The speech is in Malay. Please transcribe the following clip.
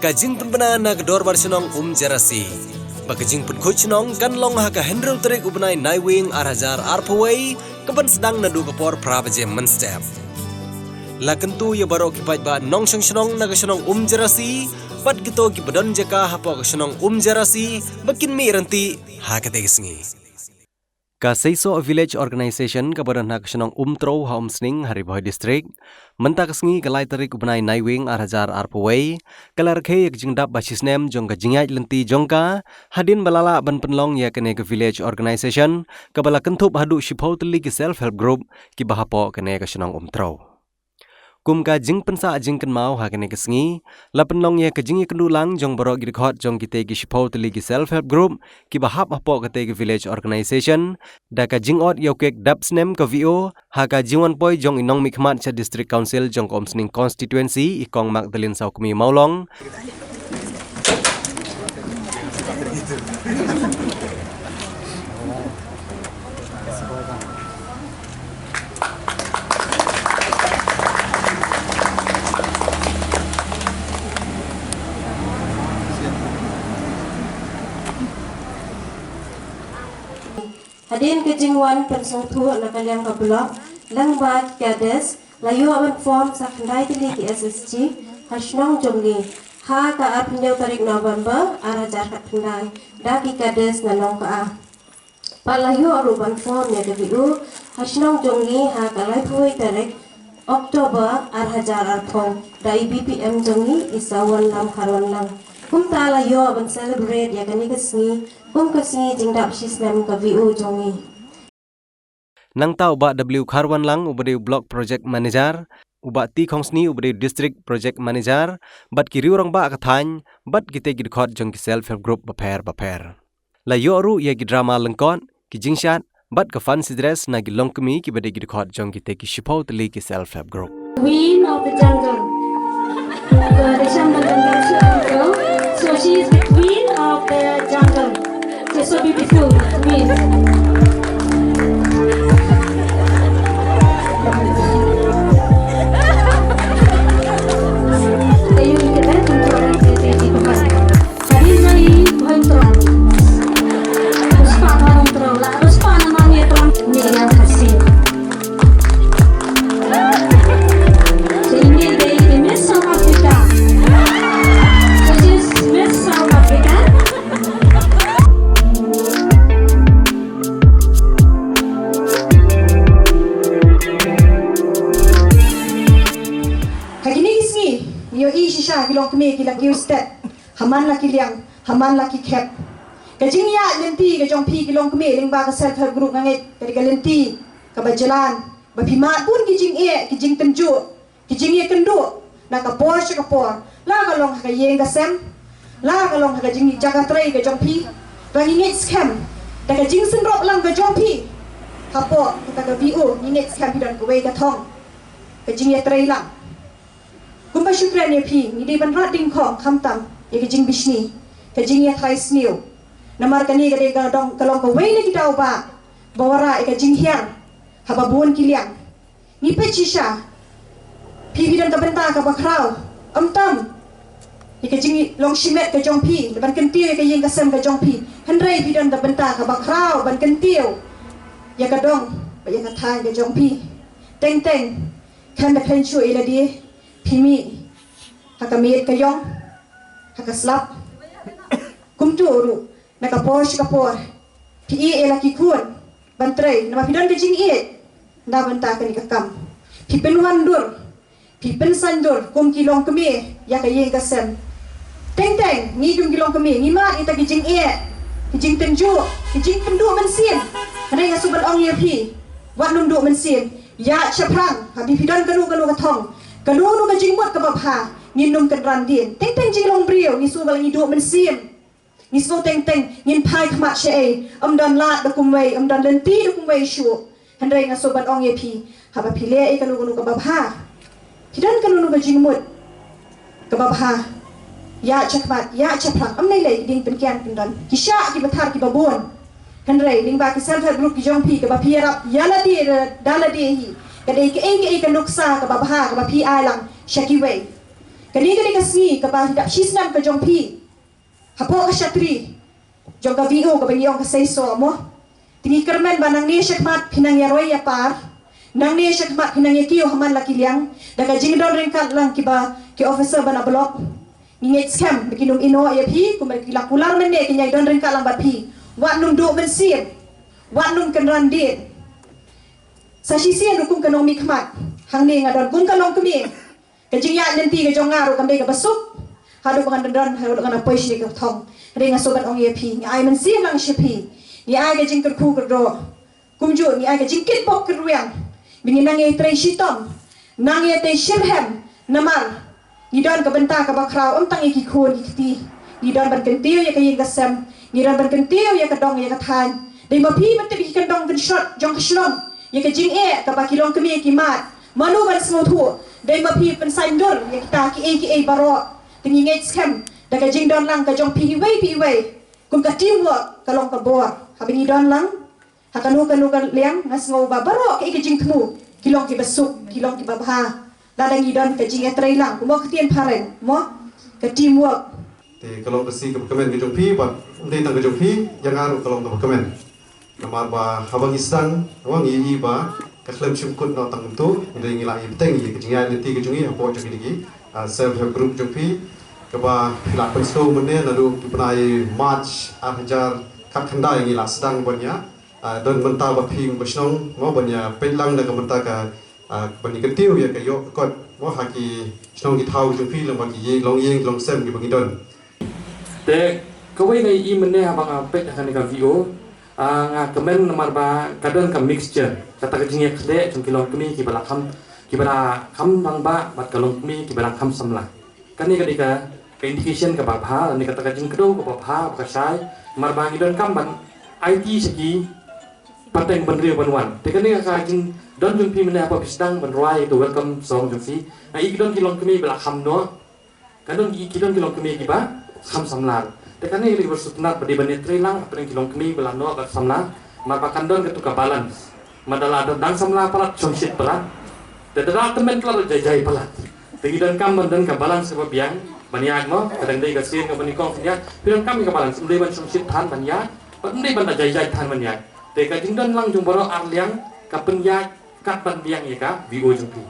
Kajing penbena na kedor bar senong jarasi. Bakajing pun kuch nong kan long ha ka hendrel terik ubnai naiwing arhajar arpawai keban sedang nadu kapor prabaje menstep. Lakentu ya baro kipat ba nong senong na senong jarasi pat gito kibadon jaka hapo ka senong jarasi bakin mi ranti ha kategisngi. Ka Seiso Village Organization kabaran ha senong tro ha sning Hariboi District menta kasngi kalai terik ubnai naiwing arhajar arpawai kalarkhe yak jingdap basisnem jong ka jingai lenti jongka hadin balala ban penlong ya kene ke Village Organization kabala kentup hadu shipau teli ki self help group ki bahapo kene ka senong tro. Kum ka jing pensa jing ken mau ha kene kesngi la penlong ya ka jing kendulang jong borok gi khot jong kite ki shipau teli ki self help group ki bahap apo kate ki Village Organization da ka jing ot yo kek dap snem ka VO ha ka jiwan poi jong inong mikmat cha District Council jong kom sning constituency ikong Magdalene Saukmi Maulong. Hadin kejingwan pensangtu na kaliang kablok lang bat kades layu awan form sa kandai tili ki SSG hasnong jongi ha ka apinyo tarik November arajar kat kandai da ki kades na nong ka palayu aruban form ya debiu hasnong jongi ha ka lai phui tarik Oktober arajar arpong da BPM jongi isawan lam karwan lang kum ta layu awan celebrate ya kani kesni kasni jingdap sisnem ka VU jongi. Nang tau ba W Karwan lang ubade block project manager, uba ti khongsni ubade district project manager, bat ki riurang ba akathany, bat kite ki khot jong ki self help group baper. La yoru ye ki drama lengkon, ki jingshat, bat ka fancy dress na ki longkmi ki bade ki khot jong kite ki shipau teli ki self help group. Queen of the jungle. So she is the queen of the jungle. So beautiful, queen. Haman laki liang, haman laki kep. Kajing ya lenti kajong pi kilong keme ling ba ka self help group ngangit kadi ka lenti ka bajalan ba pimat pun kijing tenju kijing ye kendu na ka por la ka long ka yeng ka sem la ka long ka jing jaga trai ka jong pi ba ngit scam da ka jing sen rop lang ka jong pi hapo ka ka VO ngit scam pidan ka wei ka thong ka jing ye trai lang kumba syukran ye pi ni di ban rat ding khong kham tam ye kajing bisni kajing ya khai sniu namar kani kade ka dong kalong ka wei ni kita ba bawara e kajing hiang haba buon kiliang ni pe chisha pi bidan ka benta ka bakrau amtam ye kajing long shimet ka jong pi ban kentiu ka yeng ka sem ka jong pi handrai bidan ka benta ka bakrau ban kentiu ya ka dong ba ya ka thai ka jong pi teng kan da klen chu ila di pimi hakamit ka yong hakaslap kumturu nakapor pi laki kun bantray na mapidon ka jing na banta ka ni kakam pi penwandur pi pensandur kum kilong kami ya ka yeng kasem teng ni kum kilong kami ni ma ita ki jing tenju ki jing pendu mensin ana ya suban ong ye pi wat nundu mensin ya chaprang habi pidon kanu ka thong kanu ka jing mot ka bapha nginum kan randin teng jilong brio ni su balang hidup mensim ni su teng ngin pai khmat she dan la da kumwei dan lenti da kumwei shu handai nga soban ong ye pi haba pile e kanu ka babha kidan kanu ka jingmut ka babha ya chakmat ya chaprak nei lei ding pen kian dan kisha ki bathar ki babon handai ding ba ki self help group ki jong pi ka ba pi rap yala di dala di hi ka dei ke nuksa ka babha ka ba pi ai lang shaki wei Kani kasih ke bah hidup sisnam ke jong pi. Hapo ka syatri. Jong ka VO ka banyong ka seiso mo. Tingi kermen banang ni syakmat pinang yaroi ya par. Nang ni syakmat pinang yakiyo haman laki liang. Daga jingdon ringkat lang kiba ki officer bana blok. Ngingit scam bikinum ino ya pi kumel kilak pular men ne kinyai don ringkat lang bat pi. Wat num do men siem. Wat num kan randit. Sa sisian hukum ekonomi khmat. Hang ni ngadon kun kalong kemi. Kajing ya nanti ke jong ngaru kambe ka basuk. Hadu dengan dan hadu dengan apa isi ke thong. Ringa sobat ong ye pi. Ni ai men siem lang shipi. Ni ai ka jing kerku kerdo. Kumju ni ai ka jing kit pok kerwiang. Bingin nang ye trai shitom. Nang ye te shirhem namar. Ni don ka benta ka bakrau tang iki khon ikti. Ni don ban kentiu ye ka ying gasam. Ni don ban kentiu ye ka dong ye ka than. Dei ma pi man te bi kan dong kan shot jong ka shlom. Ye ka jing ka ba kilong kemi ki mat. Manu ban semua tu. Dei ma pi pen saindur ye kita ki baro. Tingi ngait scam. Da ka jing don lang ka jong pi wei. Kum ka teamwork ka long ka bor. Habi ni don lang. Hakanu kanu ka liang ngas ngau ba baro ka jing temu. Kilong ki basuk, kilong ki babha. Ladang ni don ka jing trai lang. Mo ka tien paren. Mo ka teamwork. Te kalau besi ke kemen ke jong pi bat ndai tang ke jong pi yang aru kalau ke kemen. Namar ba habang isang wang yi ba ka klem chimkut no tang tu ndai ngila yi teng yi ke jinga leti ke jongi apo jong digi self help group jong pi ke ba la pensto mene nadu penai march hajar kat khandai ngila sedang banya don benta ba pi besnong mo banya petlang da ka benta ka bani ketiu ya ke yo kot mo haki snong ki thau jong pi long ba ki yi long yeng long sem ki bangi don. Te kawai ngai I mene abang apek akan ka VO nga kemen nomor ba kadon ka mixture kata kejing yak de chung kilong kemi ki bala kham bang ba bat kalong kemi ki bala kham samla kani ka indication ka ba pha ni kata kejing kedo ka ba pha ka sai mar ba ngidon kam ban IT segi pateng ban riu ban wan te kani ka kejing don chung pi mene apa bisdang ban roi to welcome song jung si ai kidon kilong kemi bala kham no kadon kidon kilong kemi ki ba kham samlar tekan ini bersutnat pada bani trilang apa yang kilong kemi belano kat samla mapakan don ketuka balance madala ada dang samla palat chongsit palat tetera temen kelar jajai palat tegi don kam dan ka balance sebab yang baniak mo kadang dei ka sin ka bani kong nya piron kam ka balance undai ban chongsit than baniak undai ban jajai than baniak te ka jing don lang jung boro arliang ka penyak kat ban biang ya ka VO jung pi